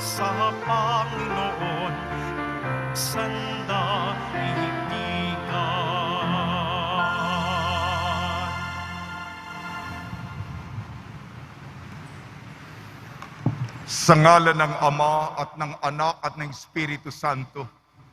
sa Panginoon, sandaigdigan. Sa ngalan ng Ama at ng Anak at ng Espiritu Santo.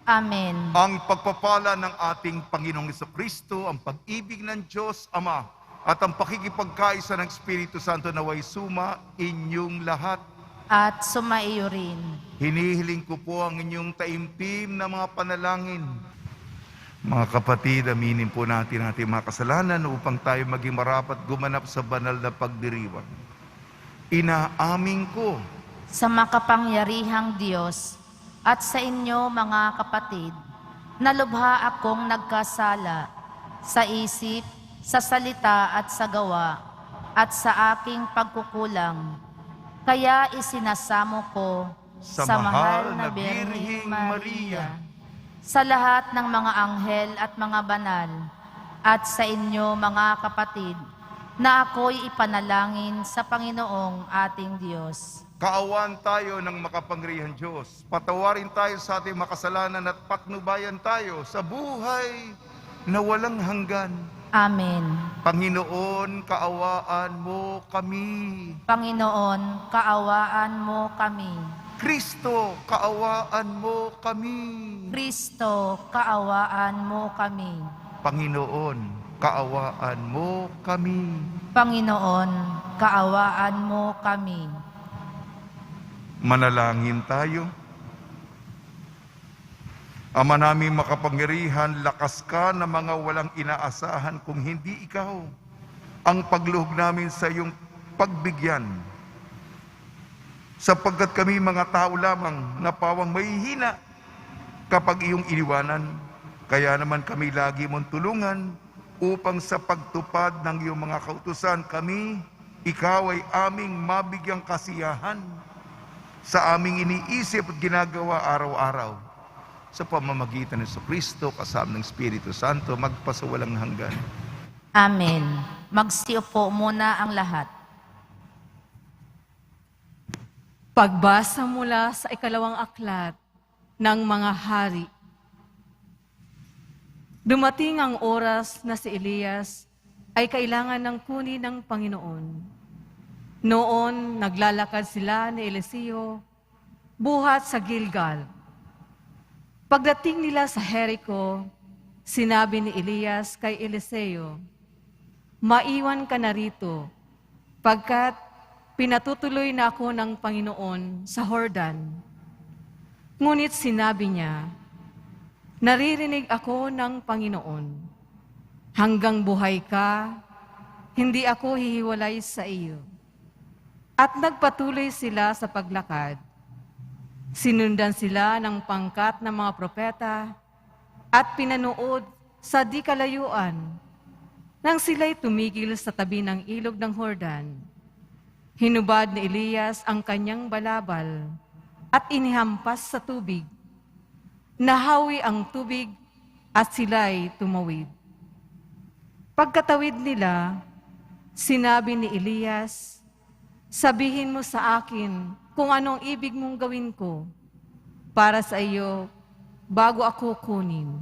Amen. Ang pagpapala ng ating Panginoong Jesucristo, ang pag-ibig ng Diyos Ama, at ang pakikipagkaisa ng Espiritu Santo naway suma inyong lahat. At sumaiyo rin. Hinihiling ko po ang inyong taimtim na mga panalangin. Mga kapatid, aminin po natin ating mga kasalanan upang tayo maging marapat gumanap sa banal na pagdiriwang. Inaamin ko Sa makapangyarihang Diyos at sa inyo mga kapatid, na lubha akong nagkasala sa isip, sa salita at sa gawa, at sa aking pagkukulang. Kaya isinasamo ko sa mahal na Birheng Maria, sa lahat ng mga anghel at mga banal, at sa inyo mga kapatid, na ako'y ipanalangin sa Panginoong ating Diyos. Kaawaan tayo ng makapangyarihang Diyos. Patawarin tayo sa ating makasalanan at patnubayan tayo sa buhay na walang hanggan. Amen. Panginoon, kaawaan mo kami. Panginoon, kaawaan mo kami. Kristo, kaawaan mo kami. Kristo, kaawaan mo kami. Panginoon, kaawaan mo kami. Panginoon, kaawaan mo kami. Manalangin tayo. Ama naming makapangyarihan, lakas ka na mga walang inaasahan kung hindi ikaw ang pagluhog namin sa iyong pagbigyan. Sapagkat kami mga tao lamang na pawang mahihina kapag iyong iniwanan. Kaya naman kami lagi mong tulungan upang sa pagtupad ng iyong mga kautusan kami, ikaw ay aming mabigyang kasiyahan sa aming iniisip at ginagawa araw-araw. Sa pamamagitan ng Jesucristo, kasama ng Espiritu Santo, magpasawalang hanggan. Amen. Magsiupo muna ang lahat. Pagbasa mula sa ikalawang aklat ng mga hari. Dumating ang oras na si Elias ay kailangan ng kunin ng Panginoon. Noon, naglalakad sila ni Eliseo buhat sa Gilgal. Pagdating nila sa Jericho, sinabi ni Elias kay Eliseo, "Maiwan ka na rito, pagkat pinatutuloy na ako ng Panginoon sa Jordan." Ngunit sinabi niya, "Naririnig ako ng Panginoon, hanggang buhay ka, hindi ako hihiwalay sa iyo." At nagpatuloy sila sa paglakad. Sinundan sila ng pangkat ng mga propeta at pinanood sa di kalayuan nang sila'y tumigil sa tabi ng ilog ng Jordan. Hinubad ni Elias ang kanyang balabal at inihampas sa tubig. Nahawi ang tubig at sila'y tumawid. Pagkatawid nila, sinabi ni Elias, "Sabihin mo sa akin kung anong ibig mong gawin ko para sa iyo bago ako kunin."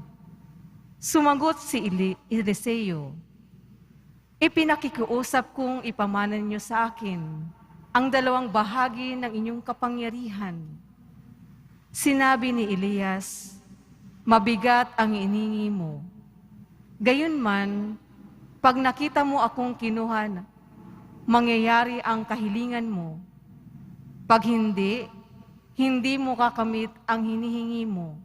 Sumagot si Eliseo, "Ipinakikiusap kong ipamanan niyo sa akin ang dalawang bahagi ng inyong kapangyarihan." Sinabi ni Elias, "Mabigat ang iningi mo. Gayunman, pag nakita mo akong kinuha, mangyayari ang kahilingan mo. Pag hindi, hindi mo kakamit ang hinihingi mo."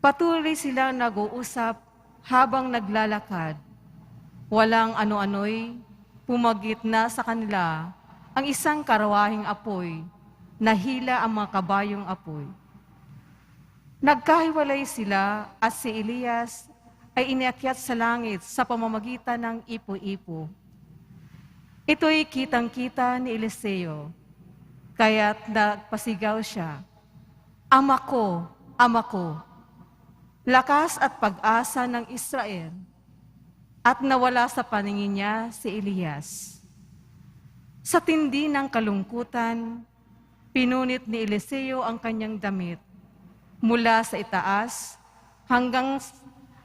Patuloy silang nag-uusap habang naglalakad. Walang ano-ano'y pumagit na sa kanila ang isang karawahing apoy, nahila ang mga kabayong apoy. Nagkahiwalay sila at si Elias ay inakyat sa langit sa pamamagitan ng ipo-ipo. Ito'y kitang-kita ni Eliseo, kaya't nagpasigaw siya, Ama ko, lakas at pag-asa ng Israel." At nawala sa paningin niya si Elias. Sa tindi ng kalungkutan, Pinunit ni Eliseo ang kanyang damit mula sa itaas hanggang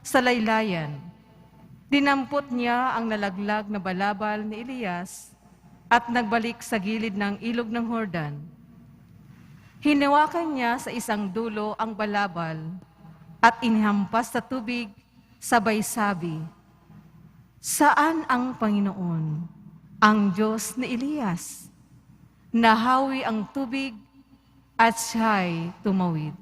sa laylayan. Dinampot niya ang nalaglag na balabal ni Elias at nagbalik sa gilid ng ilog ng Jordan. Hinawakan niya sa isang dulo ang balabal at inihampas sa tubig, sabay sabi, "Saan ang Panginoon, ang Diyos ni Elias?" Nahawi ang tubig at siya'y tumawid.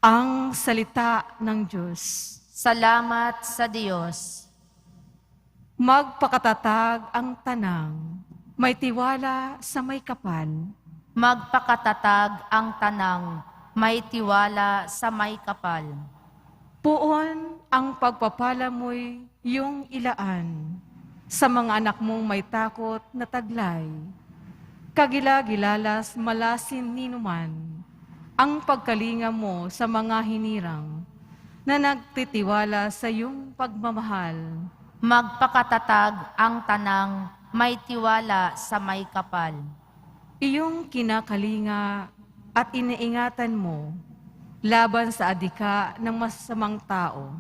Ang salita ng Diyos. Salamat sa Diyos. Magpakatatag ang tanang, may tiwala sa may kapal. Magpakatatag ang tanang, may tiwala sa may kapal. Puon ang pagpapala mo'y iyong ilaan sa mga anak mong may takot na taglay. Kagila-gilalas malasin ninuman ang pagkalinga mo sa mga hinirang na nagtitiwala sa iyong pagmamahal. Magpakatatag ang tanang, may tiwala sa may kapal. Iyong kinakalinga at iniingatan mo laban sa adika ng masamang tao.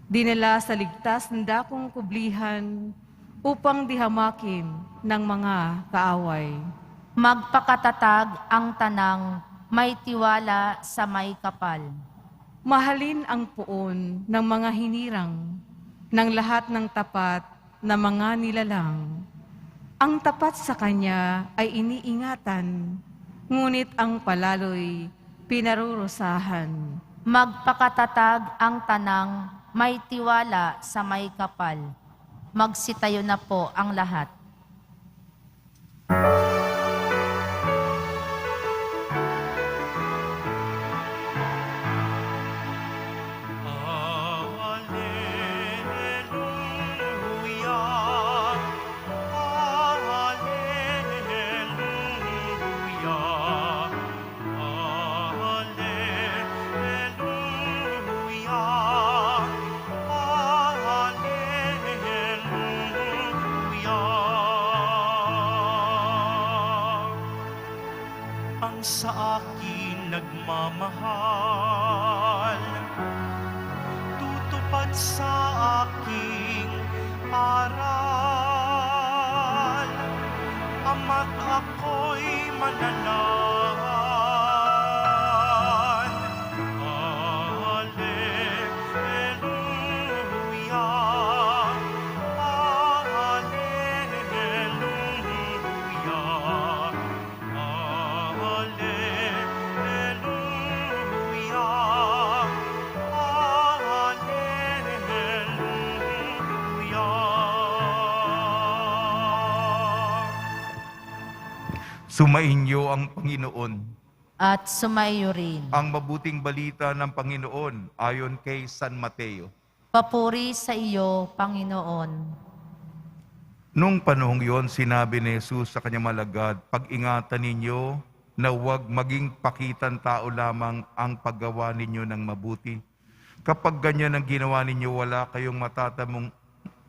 Dinala sa ligtas ng dakong kublihan upang dihamakin ng mga kaaway. Magpakatatag ang tanang, may tiwala sa may kapal. Mahalin ang puon ng mga hinirang ng lahat ng tapat na mga nilalang. Ang tapat sa kanya ay iniingatan, ngunit ang palalo'y pinarurusahan. Magpakatatag ang tanang, may tiwala sa may kapal. Magsitayo na po ang lahat. Sa akin nagmamahal, tutupad sa aking aral, ama't ako'y mananahan. Alleluia, Sumainyo ang Panginoon. At sumaiyo rin. Ang mabuting balita ng Panginoon ayon kay San Mateo. Papuri sa iyo, Panginoon. Nung panahong yon, sinabi ni Jesus sa kanyang malagad, "Pag-ingatan ninyo na huwag maging pakitan tao lamang ang paggawa ninyo ng mabuti. Kapag ganyan ang ginawa ninyo, wala kayong matatamong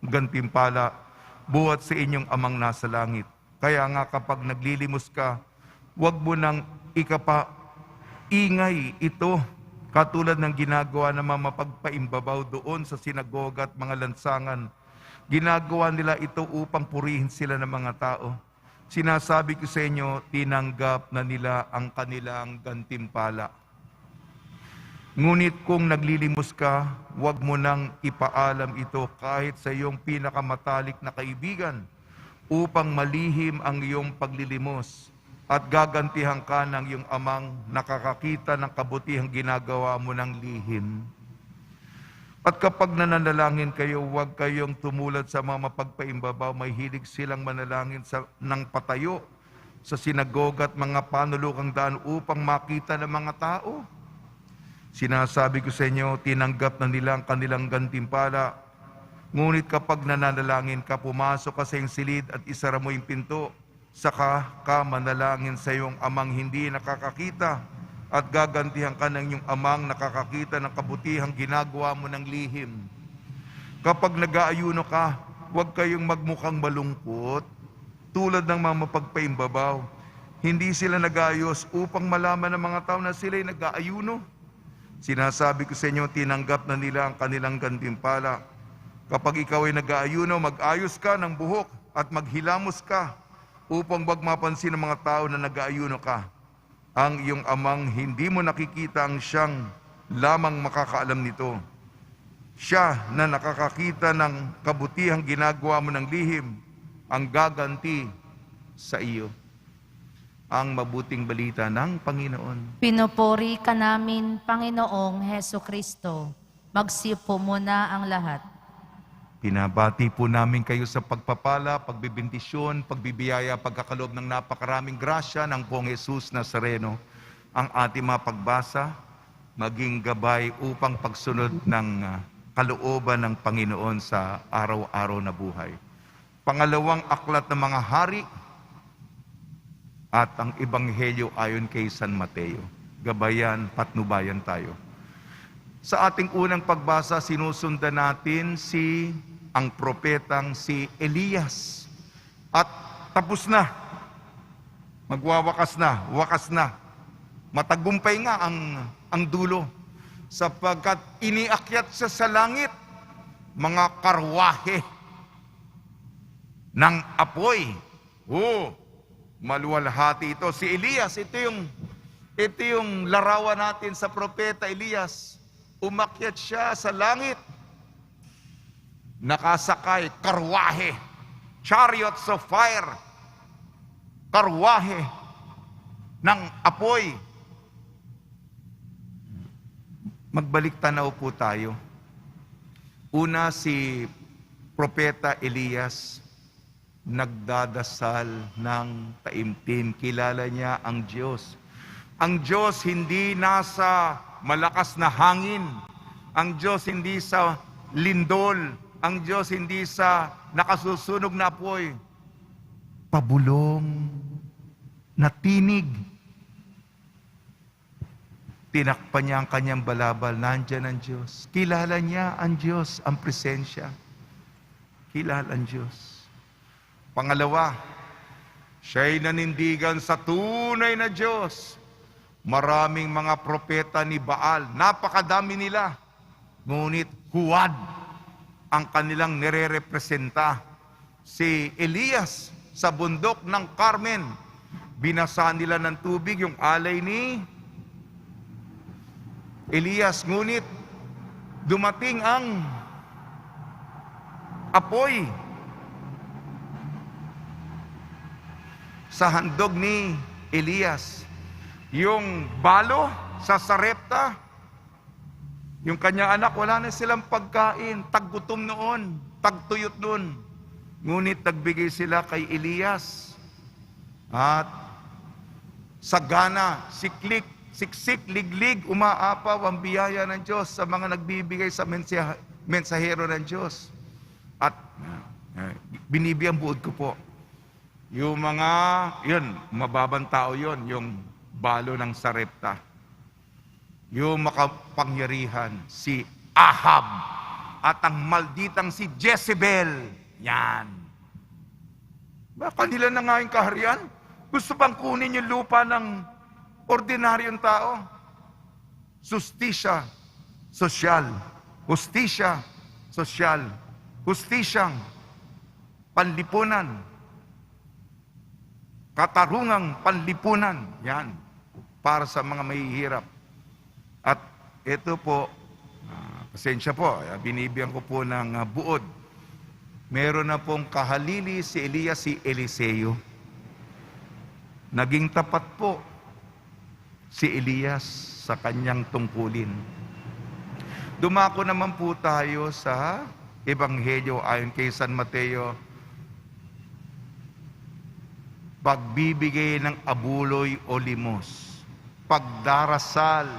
gantimpala buhat sa inyong amang nasa langit. Kaya nga kapag naglilimos ka, huwag mo nang ingay ito, katulad ng ginagawa ng mga mapagpaimbabaw doon sa sinagoga at mga lansangan. Ginagawa nila ito upang purihin sila ng mga tao. Sinasabi ko sa inyo, tinanggap na nila ang kanilang gantimpala. Ngunit kung naglilimos ka, huwag mo nang ipaalam ito kahit sa iyong pinakamatalik na kaibigan, upang malihim ang iyong paglilimos at gagantihan ka ng iyong amang nakakakita ng kabutihang ginagawa mo ng lihim. At kapag nananalangin kayo, huwag kayong tumulad sa mga mapagpaimbabaw, may hilig silang manalangin ng patayo sa sinagoga at mga panulukang daan upang makita ng mga tao. Sinasabi ko sa inyo, tinanggap na nila ang kanilang gantimpala. Ngunit kapag nananalangin ka, pumasok ka sa iyong silid at isara mo yung pinto, saka ka manalangin sa iyong amang hindi nakakakita at gagantihan ka ng iyong amang nakakakita ng kabutihang ginagawa mo ng lihim. Kapag nag-aayuno ka, huwag kayong magmukhang malungkot, tulad ng mga mapagpaimbabaw. Hindi sila nag-aayos upang malaman ng mga tao na sila'y nag-aayuno. Sinasabi ko sa inyo, tinanggap na nila ang kanilang gantimpala. Kapag ikaw ay nag-aayuno, mag-ayos ka ng buhok at maghilamos ka upang wag mapansin ng mga tao na nag-aayuno ka. Ang iyong amang hindi mo nakikita ang siyang lamang makakaalam nito. Siya na nakakakita ng kabutihang ginagawa mo ng lihim, ang gaganti sa iyo. Ang mabuting balita ng Panginoon. Pinupuri ka namin, Panginoong Heso Kristo. Magsipo muna ang lahat. Pinabati po namin kayo sa pagpapala, pagbibintisyon, pagbibiyaya, pagkakaloob ng napakaraming grasya ng Poong Jesus Nazareno. Ang ating mga pagbasa, maging gabay upang pagsunod ng kalooban ng Panginoon sa araw-araw na buhay. Pangalawang aklat ng mga hari at ang Ebanghelyo ayon kay San Mateo. Gabayan, patnubayan tayo. Sa ating unang pagbasa, sinusundan natin ang propetang si Elias. At tapos na. Magwawakas na, wakas na. Matagumpay nga ang dulo. Sapagkat iniakyat siya sa langit, mga karwahe ng apoy. Maluwalhati ito. Si Elias, ito yung larawan natin sa propeta Elias. Umakyat siya sa langit. Nakasakay, karwahe. Chariots of fire. Karwahe ng apoy. Magbalik tanaw po tayo. Una, si propeta Elias nagdadasal ng taimtim. Kilala niya ang Diyos. Ang Diyos hindi nasa malakas na hangin. Ang Diyos hindi sa lindol. Ang Diyos hindi sa nakasusunog na apoy. Pabulong na tinig. Tinakpan niya ang kanyang balabal. Nandyan ang Diyos. Kilala niya ang Diyos, ang presensya. Kilala ang Diyos. Pangalawa, siya'y nanindigan sa tunay na Diyos. Maraming mga propeta ni Baal, napakadami nila. Ngunit huwad ang kanilang nire-representa. Si Elias sa bundok ng Carmen, binasa nila ng tubig yung alay ni Elias. Ngunit dumating ang apoy sa handog ni Elias. Yung balo sa Sarepta, yung kanyang anak, wala na silang pagkain. Taggutom noon, tagtuyot noon. Ngunit nagbigay sila kay Elias. At sagana, siklik, siksik, liglig, umaapaw ang biyaya ng Diyos sa mga nagbibigay sa mensahero ng Diyos. At binibiyang buod ko po. Yung mga, yun, mababang tao yun, yung balo ng Sarepta. Yung makapangyarihan, si Ahab. At ang malditang si Jezebel. Yan. Kanila na nga yung kaharian. Gusto bang kunin yung lupa ng ordinaryong tao? Justisya, sosyal. Justisya, sosyal. Justisyang panlipunan. Katarungang panlipunan. Yan. Para sa mga mahihirap. At ito po, pasensya po, binibigyan ko po ng buod. Meron na pong kahalili si Elias, si Eliseo. Naging tapat po si Elias sa kanyang tungkulin. Dumako naman po tayo sa Ebanghelyo ayon kay San Mateo. Pagbibigay ng abuloy o limos, pagdarasal,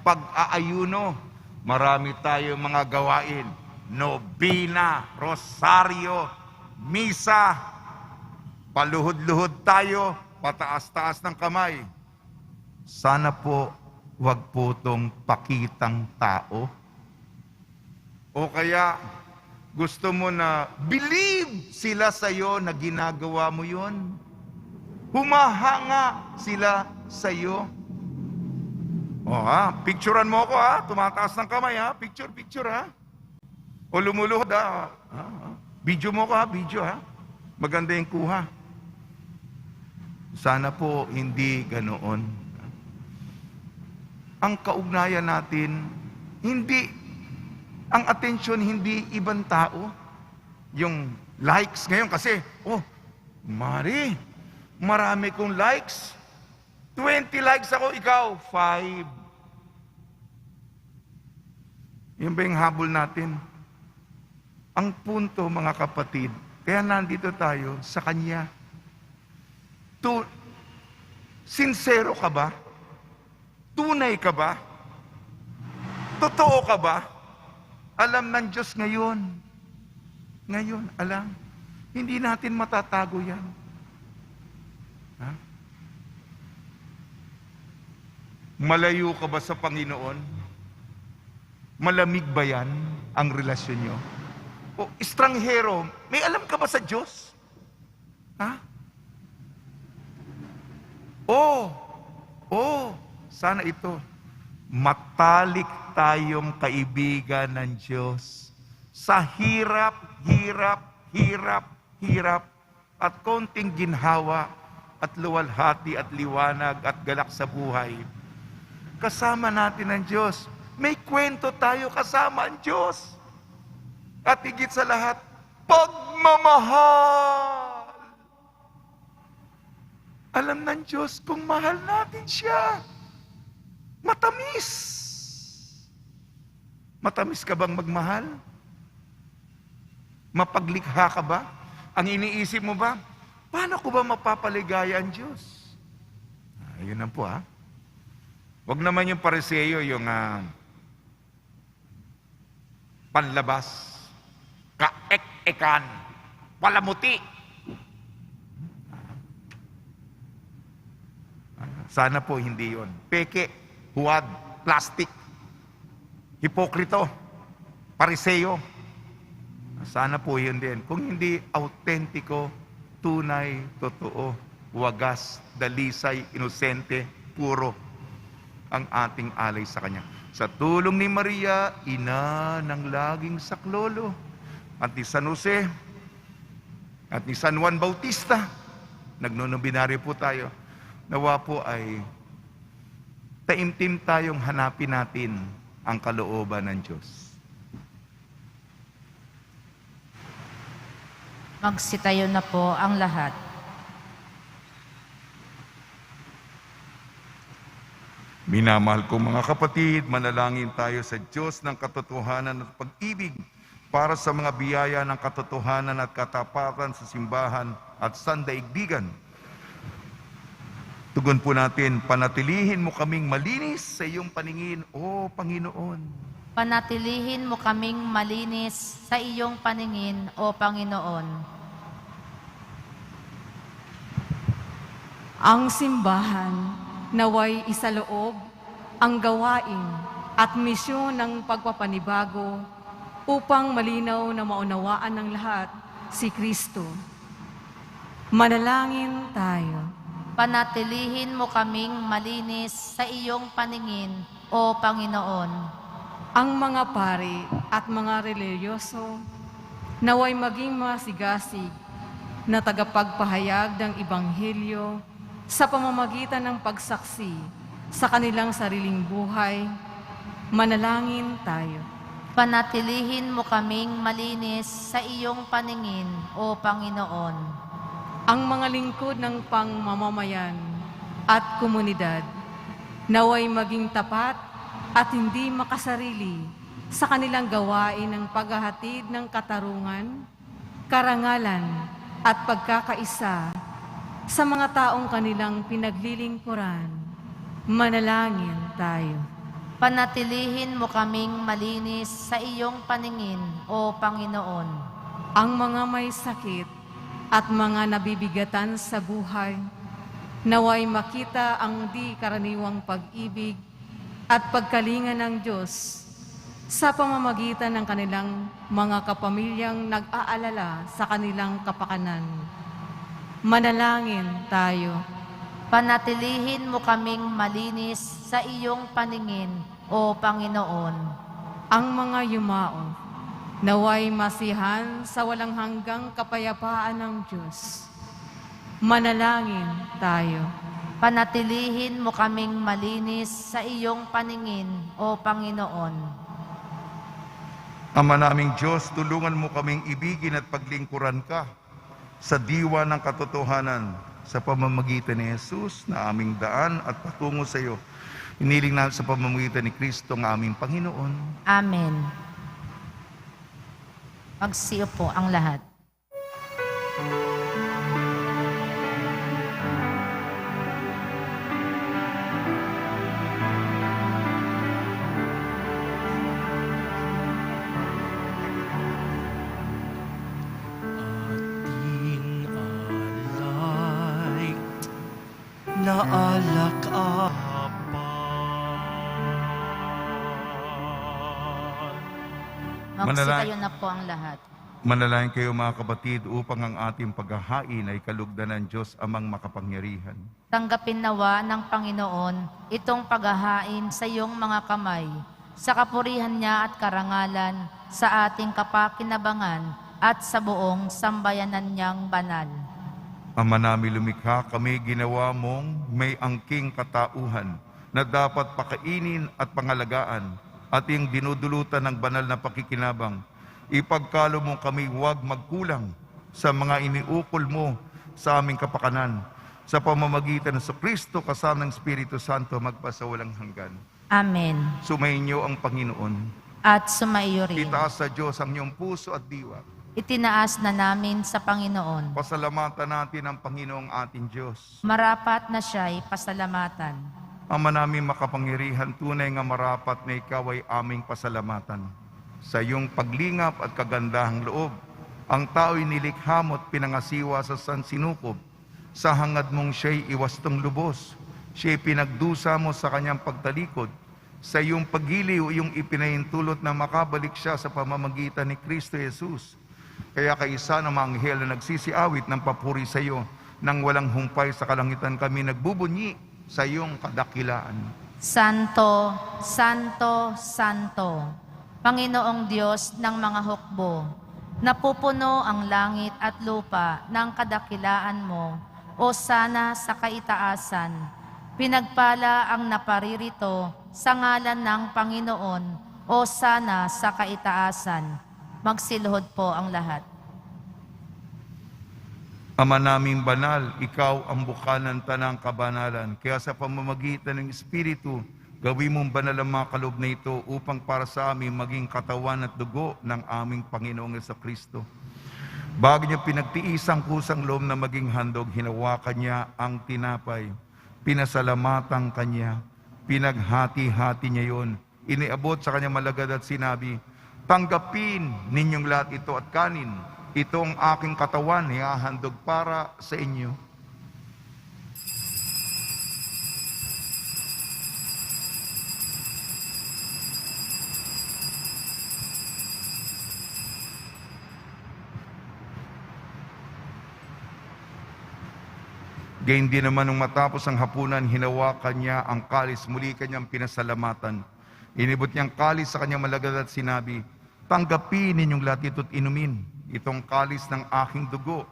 pag-aayuno, marami tayo mga gawain. Nobina, rosaryo, misa, paluhod-luhod tayo, pataas-taas ng kamay. Sana po, wag po itong pakitang tao. O kaya, Gusto mo na believe sila sa'yo na ginagawa mo yon. Humahanga sila sa'yo. Picturean mo ako tumataas ng kamay picture O lumuluhod Video mo ko video Maganda yung kuha. Sana po hindi ganoon. Ang kaugnayan natin, ang atensyon hindi ibang tao. Yung likes ngayon kasi, marami kong likes. 20 likes ako, ikaw, 5. Yan ba yung habol natin? Ang punto, mga kapatid, kaya nandito tayo sa Kanya. Sincero ka ba? Tunay ka ba? Totoo ka ba? Alam ng Diyos ngayon. Ngayon, alam. Hindi natin matatago yan. Malayo ka ba sa Panginoon? Malamig ba yan ang relasyon nyo? O estranghero, may alam ka ba sa Diyos? Sana ito. Matalik tayong kaibigan ng Diyos. Sa hirap, at konting ginhawa, at luwalhati, at liwanag, at galak sa buhay. Kasama natin ang Diyos. May kwento tayo kasama ang Diyos. At higit sa lahat, pagmamahal. Alam ng Diyos kung mahal natin siya. Matamis. Matamis ka bang magmahal? Mapaglikha ka ba? Ang iniisip mo ba? Paano ko ba mapapaligaya ang Diyos? Yun lang po Huwag naman yung Pariseo, yung panlabas, kaek-ekan, palamuti. Sana po hindi yon. Peke, huwad, plastic, hipokrito, Pariseo. Sana po yun din. Kung hindi autentiko, tunay, totoo, wagas, dalisay, inosente, puro ang ating alay sa Kanya. Sa tulong ni Maria, ina ng laging saklolo, at ni San Jose, at ni San Juan Bautista, nagnonominaryo po tayo. Nawa po ay taimtim tayong hanapin natin ang kalooban ng Diyos. Magsitayo na po ang lahat. Minamahal kong mga kapatid, manalangin tayo sa Diyos ng katotohanan at pag-ibig para sa mga biyaya ng katotohanan at katapatan sa simbahan at sandaigdigan. Tugon po natin, panatilihin mo kaming malinis sa iyong paningin, O Panginoon. Panatilihin mo kaming malinis sa iyong paningin, O Panginoon. Ang simbahan naway isaloob ang gawain at misyon ng pagpapanibago upang malinaw na maunawaan ng lahat si Kristo. Manalangin tayo. Panatilihin mo kaming malinis sa iyong paningin, O Panginoon. Ang mga pari at mga relihiyoso naway maging masigasig na tagapagpahayag ng Ebanghelyo sa pamamagitan ng pagsaksi sa kanilang sariling buhay. Manalangin tayo. Panatilihin mo kaming malinis sa iyong paningin, O Panginoon. Ang mga lingkod ng pangmamamayan at komunidad naway maging tapat at hindi makasarili sa kanilang gawain ng paghahatid ng katarungan, karangalan at pagkakaisa sa mga taong kanilang pinaglilingkuran. Manalangin tayo. Panatilihin mo kaming malinis sa iyong paningin, O Panginoon. Ang mga may sakit at mga nabibigatan sa buhay, naway makita ang di karaniwang pag-ibig at pagkalinga ng Diyos sa pamamagitan ng kanilang mga kapamilyang nag-aalala sa kanilang kapakanan. Manalangin tayo. Panatilihin mo kaming malinis sa iyong paningin, O Panginoon. Ang mga yumao, naway masihan sa walang hanggang kapayapaan ng Diyos. Manalangin tayo. Panatilihin mo kaming malinis sa iyong paningin, O Panginoon. Ama naming Diyos, tulungan mo kaming ibigin at paglingkuran ka sa diwa ng katotohanan sa pamamagitan ni Jesus na aming daan at patungo sa iyo. Hiniling namin sa pamamagitan ni Kristo ng aming Panginoon. Amen. Magsiyo po ang lahat. Ating alay na alak-apan. Magsitayo na po ang lahat. Manalangin kayo mga kapatid upang ang ating paghahain ay kalugdan ng Diyos amang makapangyarihan. Tanggapin nawa ng Panginoon itong paghahain sa iyong mga kamay, sa kapurihan niya at karangalan, sa ating kapakinabangan at sa buong sambayanan niyang banal. Ama namin lumikha, kami ginawa mong may angking katauhan na dapat pakainin at pangalagaan at iyong dinudulutan ng banal na pakikinabang. Ipagkalo mo kami huwag magkulang sa mga iniukol mo sa aming kapakanan. Sa pamamagitan ng Kristo kasama ng Espiritu Santo magpasawalang hanggan. Amen. Sumainyo ang Panginoon. At sumaiyo rin. Itaas sa Diyos ang iyong puso at diwa. Itinaas na namin sa Panginoon. Pasalamatan natin ang Panginoong ating Diyos. Marapat na siya'y pasalamatan. Ama namin makapangyarihan, tunay nga marapat na ikaw ay aming pasalamatan. Sa iyong paglingap at kagandahang loob, ang tao'y nilikha mo at pinangasiwa sa sansinukob. Sa hangad mong siya'y iwastong lubos. Siya'y pinagdusa mo sa kanyang pagtalikod. Sa iyong pagiliw, iyong ipinahintulot na makabalik siya sa pamamagitan ni Kristo Jesus. Kaya kaisa ng mga anghel na nagsisiawit ng papuri sa iyo, nang walang humpay sa kalangitan kami nagbubunyi sa iyong kadakilaan. Santo, Santo, Santo, Panginoong Diyos ng mga hukbo, napupuno ang langit at lupa ng kadakilaan mo, o sana sa kaitaasan. Pinagpala ang naparirito sa ngalan ng Panginoon, o sana sa kaitaasan. Magsiluhod po ang lahat. Ama naming banal, ikaw ang bukanan tanang kabanalan. Kaya sa pamamagitan ng Espiritu, gawin mong banal ang mga kaloob na ito upang para sa amin maging katawan at dugo ng aming Panginoong Jesucristo. Bago niya pinagtiis ang kusang loob na maging handog, hinawakan niya ang tinapay. Pinasalamatan kanya, pinaghati-hati niya yon. Iniabot sa kanya malagad at sinabi, tanggapin ninyong lahat ito at kanin. Ito ang aking katawan, ihahandog para sa inyo. Gayon din naman nung matapos ang hapunan, hinawakan niya ang kalis, muli kanyang pinasalamatan. Inibot niyang kalis sa kanyang malagad at sinabi, tanggapin ninyong lahat ito't inumin. Itong kalis ng aking dugo,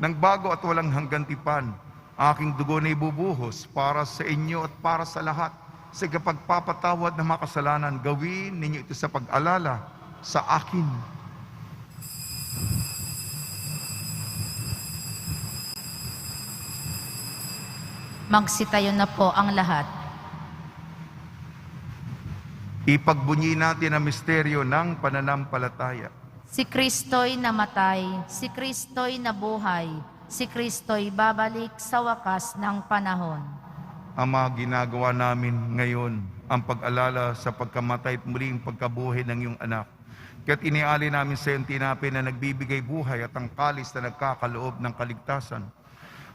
ng bago at walang hanggang tipan. Aking dugo na ibubuhos para sa inyo at para sa lahat. Sa pagpapatawad ng mga kasalanan, gawin ninyo ito sa pag-alala sa akin. Magsitayo na po ang lahat. Ipagbunyi natin ang misteryo ng pananampalataya. Si Kristo'y namatay, si Kristo'y nabuhay, si Kristo'y babalik sa wakas ng panahon. Ama, ginagawa namin ngayon ang pag-alala sa pagkamatay at muling pagkabuhay ng iyong anak. Kaya't iniali namin sa iyong tinapay na nagbibigay buhay at ang kalis na nagkakaloob ng kaligtasan.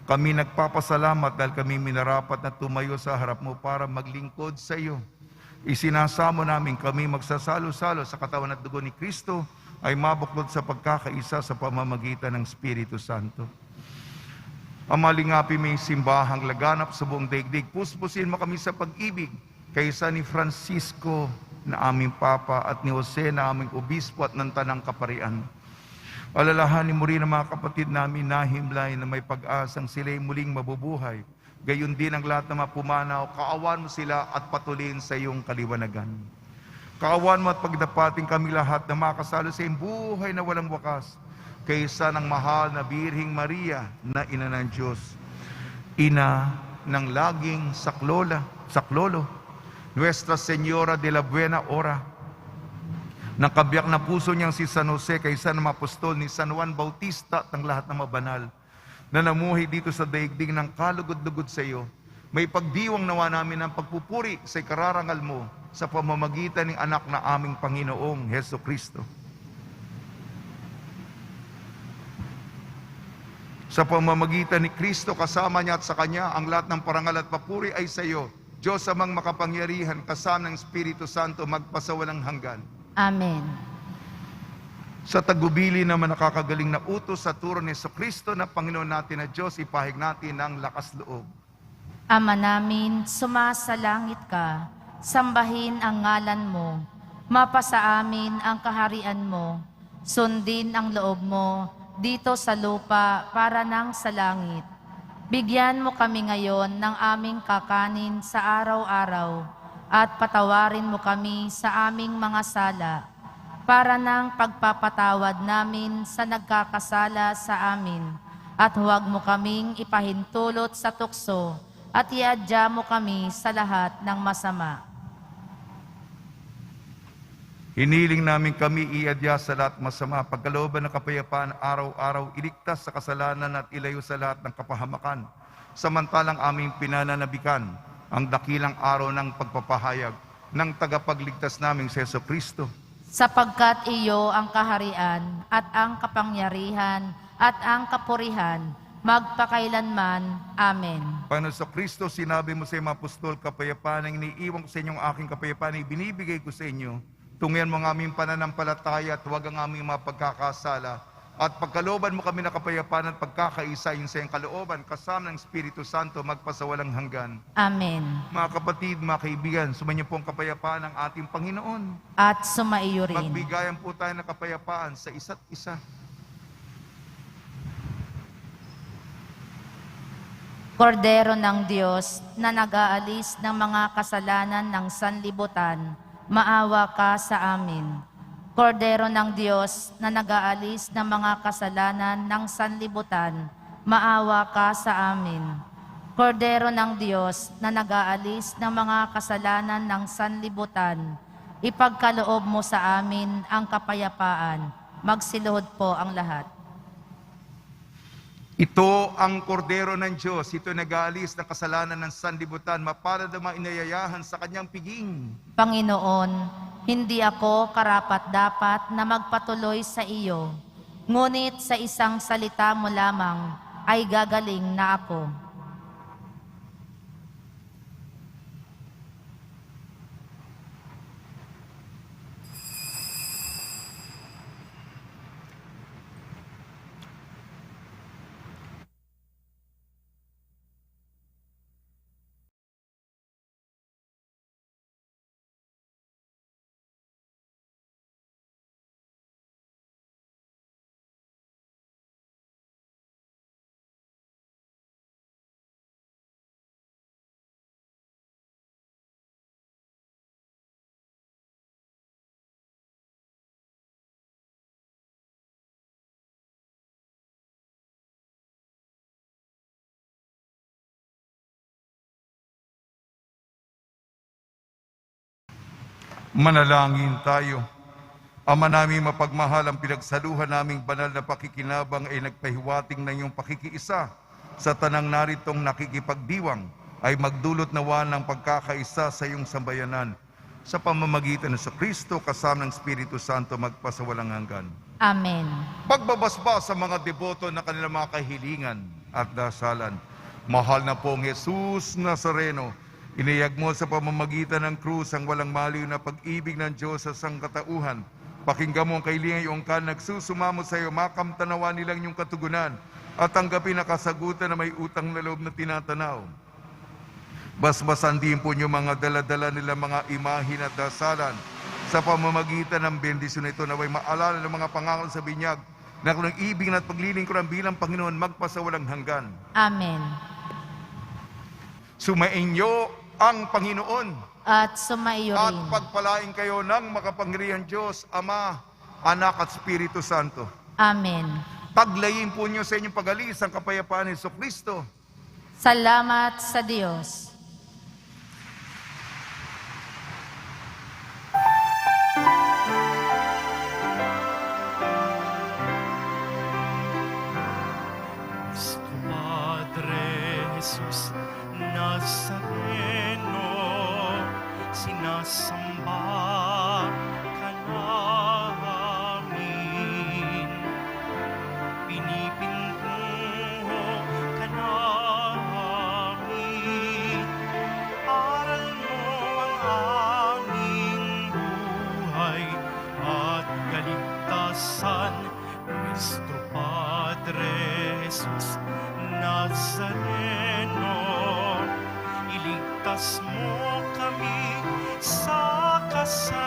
Kami nagpapasalamat dahil kami minarapat na tumayo sa harap mo para maglingkod sa iyo. Isinasamo namin kami magsasalo-salo sa katawan at dugo ni Kristo ay mabuklod sa pagkakaisa sa pamamagitan ng Espiritu Santo. Ama, lingapi may simbahang laganap sa buong daigdig. Puspusin mo kami sa pag-ibig kaysa ni Francisco na aming Papa at ni Jose na aming Obispo at ng Tanang Kaparian. Alalahanin mo rin ang mga kapatid namin na himlay na may pag-asang sila'y muling mabubuhay. Gayon din ang lahat na mapumanaw, kaawan mo sila at patuloyin sa iyong kaliwanagan. Kaawan mo at pagdapating kami lahat na makasalo sa iyong buhay na walang wakas, kaysa ng mahal na Birhing Maria na Ina ng Diyos, Ina ng laging saklolo, Nuestra Señora de la Buena Hora, ng kabiyak na puso niyang si San Jose, kaysa ng apostol ni San Juan Bautista at ng lahat na mabanal, na namuhay dito sa daigdig ng kalugod-lugod sa iyo, may pagdiwang nawa namin ng pagpupuri sa ikararangal mo sa pamamagitan ng anak na aming Panginoong Heso Kristo. Sa pamamagitan ni Kristo, kasama niya at sa Kanya, ang lahat ng parangal at papuri ay sa iyo, Diyos amang makapangyarihan, kasama ng Espiritu Santo, magpasawalang hanggan. Amen. Sa tagubili naman nakakagaling na utos sa turo ni Kristo na Panginoon natin na Diyos, ipahig natin ang lakas loob. Ama namin, sumasalangit ka, sambahin ang ngalan mo, mapasa amin ang kaharian mo, sundin ang loob mo dito sa lupa para nang sa langit. Bigyan mo kami ngayon ng aming kakanin sa araw-araw at patawarin mo kami sa aming mga sala para ng pagpapatawad namin sa nagkakasala sa amin. At huwag mo kaming ipahintulot sa tukso at iadya mo kami sa lahat ng masama. Hiniling namin kami iadya sa lahat masama, pagkalooban ng kapayapaan araw-araw, iligtas sa kasalanan at ilayo sa lahat ng kapahamakan. Samantalang aming pinananabikan ang dakilang araw ng pagpapahayag ng tagapagligtas naming si Jesu Kristo. Sapagkat iyo ang kaharian at ang kapangyarihan at ang kapurihan magpakailanman. Amen. Panginoon sa Kristo, sinabi mo sa mga apostol, kapayapaan ang iniiwan ko sa inyong aking kapayapaan ay binibigay ko sa inyo. Tungyan mo ang aming pananampalataya at huwag ang aming mga pagkakasala. At pagkalooban mo kami na kapayapaan at pagkakaisa yung sa iyong kalooban, kasama ng Espiritu Santo, magpasawalang hanggan. Amen. Mga kapatid, mga kaibigan, sumainyo po ang kapayapaan ng ating Panginoon. At sumaiyo rin. Magbigayan po tayo ng kapayapaan sa isa't isa. Kordero ng Diyos na nag-aalis ng mga kasalanan ng sanlibutan, maawa ka sa amin. Kordero ng Diyos na nag-aalis ng mga kasalanan ng sanlibutan, maawa ka sa amin. Kordero ng Diyos na nag-aalis ng mga kasalanan ng sanlibutan, ipagkaloob mo sa amin ang kapayapaan. Magsiluhod po ang lahat. Ito ang kordero ng Diyos, ito nag-aalis ng kasalanan ng sanlibutan, mapalad ang mga inayayahan sa kanyang piging. Panginoon, hindi ako karapat-dapat na magpatuloy sa iyo, ngunit sa isang salita mo lamang ay gagaling na ako. Manalangin tayo. Ama namin mapagmahal, ang pinagsaluhan naming banal na pakikinabang ay nagpahiwating ng iyong pakikiisa sa tanang naritong nakikipagdiwang ay magdulot nawa ng pagkakaisa sa iyong sambayanan sa pamamagitan ng Kristo kasama ng Espiritu Santo magpasawalang hanggan. Amen. Pagbabasbas sa mga deboto na kanilang mga kahilingan at dasalan. Mahal na pong Jesus Nazareno, Iniyag mo sa pamamagitan ng krus ang walang maliw na pag-ibig ng Diyos sa sangkatauhan. Pakinggan mo ang kahilingan iyong nagsusumamo sa iyo, makamtanawa nilang iyong katugunan at tanggapin na kasagutan na may utang na loob na tinatanaw. Basbasan din po niyo mga daladala nila mga imahin at dasalan sa pamamagitan ng bendisyon ito na may maalala ng mga pangangal sa binyag na kung ang ibig at paglilingkuran bilang Panginoon magpasawalang hanggan. Amen. Sumainyo ang Panginoon At sumaiyo at rin. pagpalain kayo ng makapangyarihan Diyos, Ama, Anak at Espiritu Santo. Amen. Paglayin po niyo sa inyong pag-alis ang kapayapaan ni Jesucristo. Salamat sa Diyos. Padre Jesus Nazareno, sinasamba ka namin. Pinipintuho ka namin. Aral mo ang aming buhay at kaligtasan. Nuestro Padre Jesus Nazareno, iligtas mo kami sa kasalanan.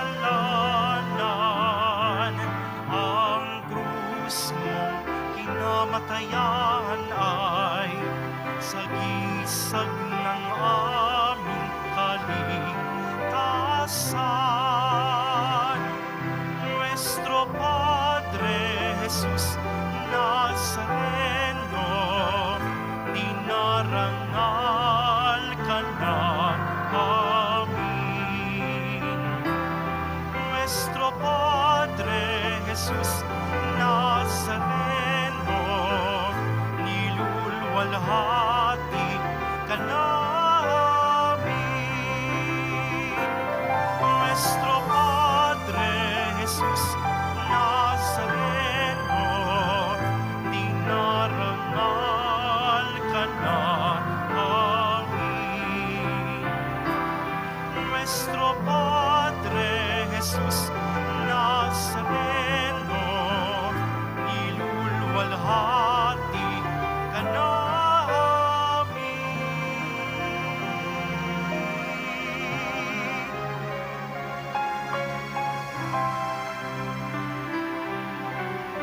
Ang krus mong kinamatayan ay sagisag